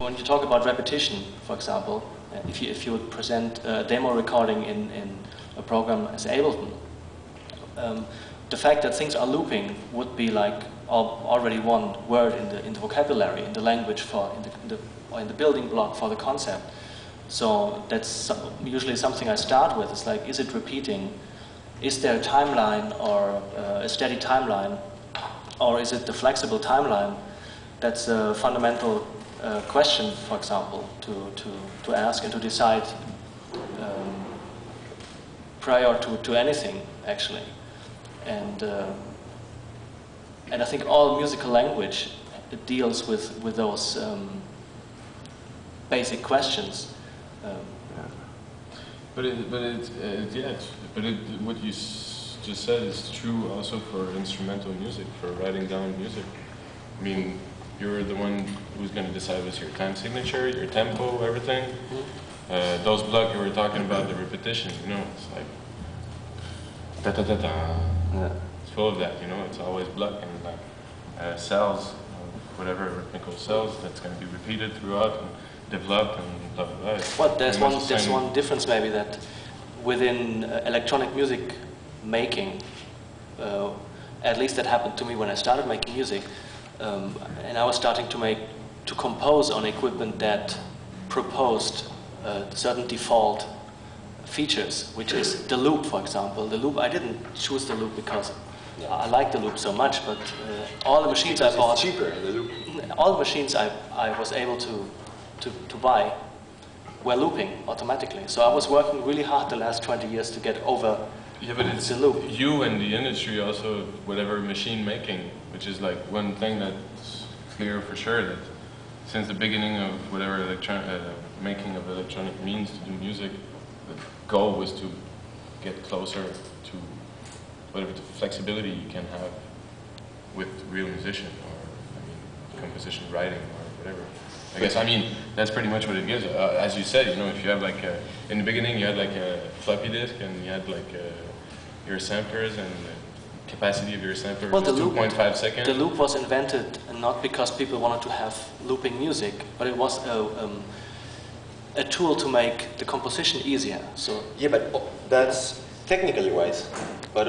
when you talk about repetition, for example, if you would present a demo recording in a program as Ableton, the fact that things are looping would be like already one word in the vocabulary, in the language or in the building block for the concept. So that's usually something I start with. It's like, is it repeating? Is there a timeline or a steady timeline? Or is it the flexible timeline? That's a fundamental question, for example, to ask and to decide prior to anything, actually. And I think all musical language deals with those basic questions. What you just said is true also for instrumental music, for writing down music. I mean, you're the one who's going to decide what's your time signature, your tempo, everything. Those blocks you were talking about, the repetition, you know, it's like da da da da. Yeah. It's full of that, you know. It's always block and like cells, whatever rhythmical cells that's going to be repeated throughout and developed and blah blah blah. Well, there's one difference maybe, that within electronic music making, at least that happened to me when I started making music, and I was starting to compose on equipment that proposed certain default features, which is the loop, for example. The loop, I didn't choose the loop because I like the loop so much, but all the machines I bought, cheaper, the loop. all the machines I was able to buy were looping automatically. So I was working really hard the last 20 years to get over it's the loop. You and the industry also, whatever machine making, which is like one thing that's clear for sure, that since the beginning of whatever making of electronic means to do music, the goal was to get closer to whatever the flexibility you can have with real musician, or composition writing, or whatever. I guess, I mean, that's pretty much what it gives. As you said, you know, if you have like, in the beginning you had like a floppy disk and you had like your samplers, and the capacity of your sampler was 2.5 seconds. The loop was invented not because people wanted to have looping music, but it was a tool to make the composition easier. So yeah, but that's technically wise. But